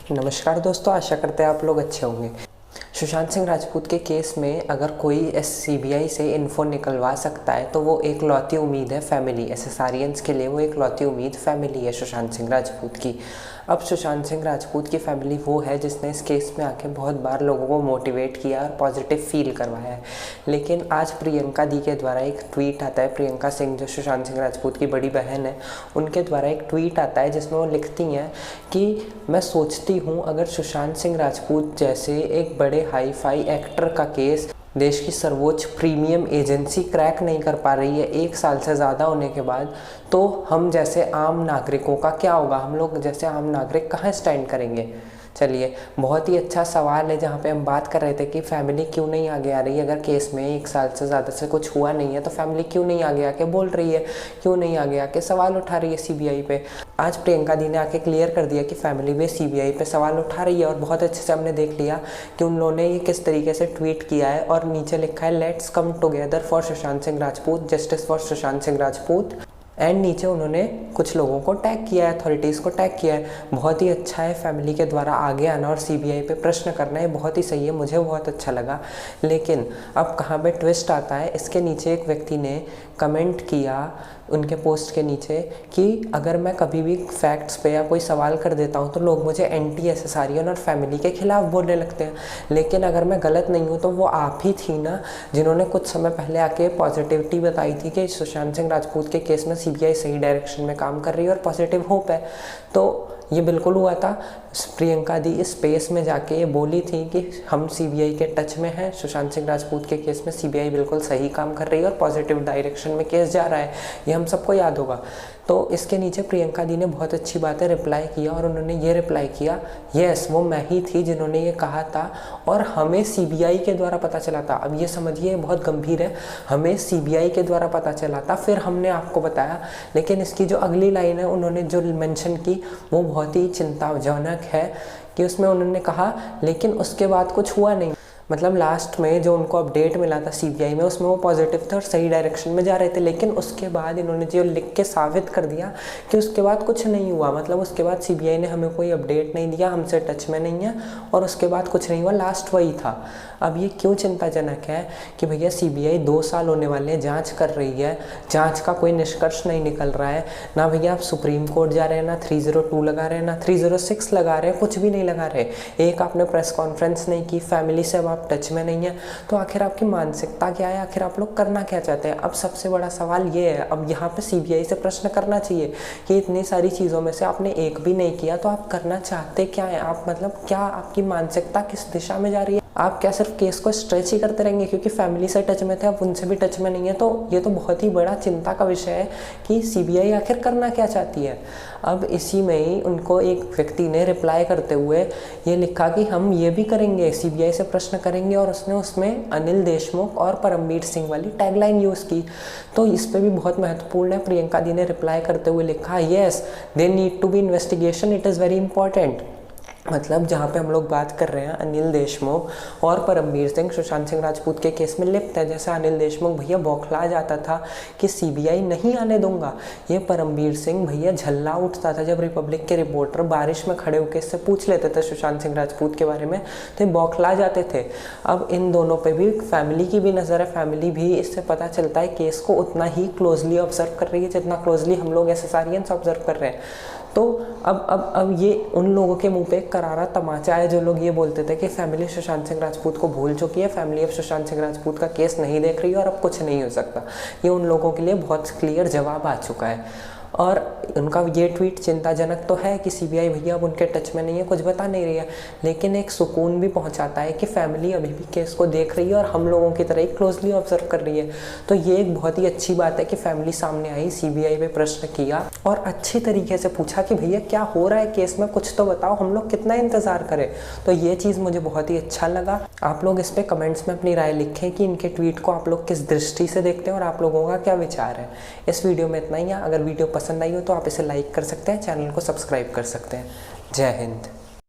नमस्कार दोस्तों, आशा करते हैं आप लोग अच्छे होंगे। सुशांत सिंह राजपूत के केस में अगर कोई सीबीआई से इन्फो निकलवा सकता है तो वो एक लौती उम्मीद है फैमिली एसएसआरियंस के लिए। वो एक लौती उम्मीद फैमिली है सुशांत सिंह राजपूत की। अब सुशांत सिंह राजपूत की फैमिली वो है जिसने इस केस में आके बहुत बार लोगों को मोटिवेट किया और पॉजिटिव फील करवाया है। लेकिन आज प्रियंका दी के द्वारा एक ट्वीट आता है। प्रियंका सिंह जो सुशांत सिंह राजपूत की बड़ी बहन है, उनके द्वारा एक ट्वीट आता है जिसमें वो लिखती हैं कि मैं सोचती हूँ अगर सुशांत सिंह राजपूत जैसे एक बड़े हाई फाई एक्टर का केस देश की सर्वोच्च प्रीमियम एजेंसी क्रैक नहीं कर पा रही है 1 साल से ज़्यादा होने के बाद, तो हम जैसे आम नागरिकों का क्या होगा? हम लोग जैसे आम नागरिक कहाँ स्टैंड करेंगे? चलिए, बहुत ही अच्छा सवाल है जहाँ पे हम बात कर रहे थे कि फैमिली क्यों नहीं आगे आ रही है। अगर केस में 1 साल से ज़्यादा से कुछ हुआ नहीं है तो फैमिली क्यों नहीं आगे आके बोल रही है, क्यों नहीं आगे आके सवाल उठा रही है सीबीआई पे। आज प्रियंका दी ने आके क्लियर कर दिया कि फैमिली भी सीबीआई पे सवाल उठा रही है और बहुत अच्छे से हमने देख लिया कि उन लोगों ने ये किस तरीके से ट्वीट किया है। और नीचे लिखा है let's come together for Sushant Singh Rajput, justice for Sushant Singh Rajput. And नीचे उन्होंने कुछ लोगों को टैग किया है, अथॉरिटीज़ को टैग किया है। बहुत ही अच्छा है फैमिली के द्वारा आगे आना और सीबीआई पे प्रश्न करना, है बहुत ही सही है, मुझे बहुत अच्छा लगा। लेकिन अब कहाँ पे ट्विस्ट आता है, इसके नीचे एक व्यक्ति ने कमेंट किया उनके पोस्ट के नीचे कि अगर मैं कभी भी फैक्ट्स पे या कोई सवाल कर देता हूँ तो लोग मुझे एंटी एसएसआरियन और फैमिली के खिलाफ बोलने लगते हैं। लेकिन अगर मैं गलत नहीं हूँ तो वो आप ही थी ना जिन्होंने कुछ समय पहले आके पॉजिटिविटी बताई थी कि सुशांत सिंह राजपूत के केस में सीबीआई सही डायरेक्शन में काम कर रही है और पॉजिटिव होप है। तो ये बिल्कुल हुआ था। प्रियंका दी इस स्पेस में जाके ये बोली थी कि हम सीबीआई के टच में हैं, सुशांत सिंह राजपूत के केस में सीबीआई बिल्कुल सही काम कर रही है और पॉजिटिव डायरेक्शन में केस जा रहा है, ये हम सबको याद होगा। तो इसके नीचे प्रियंका दी ने बहुत अच्छी बातें रिप्लाई किया और उन्होंने ये रिप्लाई किया, यस वो मैं ही थी जिन्होंने ये कहा था और हमें सीबीआई के द्वारा पता चला था। अब ये समझिए बहुत गंभीर है, हमें सीबीआई के द्वारा पता चला था फिर हमने आपको बताया। लेकिन इसकी जो अगली लाइन है उन्होंने जो मेंशन की वो बहुत ही चिंताजनक है कि उसमें उन्होंने कहा लेकिन उसके बाद कुछ हुआ नहीं। मतलब लास्ट में जो उनको अपडेट मिला था सीबीआई में उसमें वो पॉजिटिव थे और सही डायरेक्शन में जा रहे थे। लेकिन उसके बाद इन्होंने जो लिख के साबित कर दिया कि उसके बाद कुछ नहीं हुआ। मतलब उसके बाद सीबीआई ने हमें कोई अपडेट नहीं दिया, हमसे टच में नहीं है और उसके बाद कुछ नहीं हुआ, लास्ट वही था। अब ये क्यों चिंताजनक है कि भैया सीबीआई 2 साल होने वाले हैं, जांच कर रही है, जांच का कोई निष्कर्ष नहीं निकल रहा है। ना भैया आप सुप्रीम कोर्ट जा रहे हैं, ना 302 लगा रहे हैं, ना 306 लगा रहे हैं, कुछ भी नहीं लगा रहे। एक आपने प्रेस कॉन्फ्रेंस नहीं की, फैमिली से अब आप टच में नहीं है, तो आखिर आपकी मानसिकता क्या है, आखिर आप लोग करना क्या चाहते हैं? अब सबसे बड़ा सवाल ये है, अब यहाँ पे सीबीआई से प्रश्न करना चाहिए कि इतनी सारी चीज़ों में से आपने एक भी नहीं किया, तो आप करना चाहते क्या है? आप मतलब क्या आपकी मानसिकता किस दिशा में जा रही है? आप क्या सिर्फ केस को स्ट्रेच ही करते रहेंगे क्योंकि फैमिली से टच में थे, आप उनसे भी टच में नहीं है? तो ये तो बहुत ही बड़ा चिंता का विषय है कि सीबीआई आखिर करना क्या चाहती है। अब इसी में ही उनको एक व्यक्ति ने रिप्लाई करते हुए ये लिखा कि हम ये भी करेंगे, सीबीआई से प्रश्न करेंगे, और उसने उसमें अनिल देशमुख और परमवीर सिंह वाली टैगलाइन यूज़ की। तो इस पर भी बहुत महत्वपूर्ण है। प्रियंका दी ने रिप्लाई करते हुए लिखा, yes they need to be investigation, it is very important. मतलब जहाँ पे हम लोग बात कर रहे हैं अनिल देशमुख और परमवीर सिंह सुशांत सिंह राजपूत के केस में लिप्त है। जैसे अनिल देशमुख भैया बौखला जाता था कि सीबीआई नहीं आने दूंगा, ये परमवीर सिंह भैया झल्ला उठता था जब रिपब्लिक के रिपोर्टर बारिश में खड़े होकर इससे पूछ लेते थे सुशांत सिंह राजपूत के बारे में, तो बौखला जाते थे। अब इन दोनों पे भी फैमिली की भी नज़र है, फैमिली भी इससे पता चलता है केस को उतना ही क्लोजली ऑब्जर्व कर रही है जितना क्लोजली हम लोग एसएसआरियंस ऑब्जर्व कर रहे हैं। तो अब ये उन लोगों के मुंह पे एक करारा तमाचा है जो लोग ये बोलते थे कि फैमिली सुशांत सिंह राजपूत को भूल चुकी है, फैमिली अब सुशांत सिंह राजपूत का केस नहीं देख रही है और अब कुछ नहीं हो सकता। ये उन लोगों के लिए बहुत क्लियर जवाब आ चुका है। और उनका ये ट्वीट चिंताजनक तो है कि सीबीआई भैया अब उनके टच में नहीं है, कुछ बता नहीं रही है, लेकिन एक सुकून भी पहुंचाता है कि फैमिली अभी भी केस को देख रही है और हम लोगों की तरह ही क्लोजली ऑब्जर्व कर रही है। तो ये एक बहुत ही अच्छी बात है कि फैमिली सामने आई, सीबीआई पे प्रश्न किया और अच्छी तरीके से पूछा कि भैया क्या हो रहा है केस में, कुछ तो बताओ, हम लोग कितना इंतज़ार करें। तो ये चीज़ मुझे बहुत ही अच्छा लगा। आप लोग इस पर कमेंट्स में अपनी राय लिखें कि इनके ट्वीट को आप लोग किस दृष्टि से देखते हैं और आप लोगों का क्या विचार है। इस वीडियो में इतना ही है। अगर वीडियो पसंद आई हो तो आप इसे लाइक कर सकते हैं, चैनल को सब्सक्राइब कर सकते हैं। जय हिंद।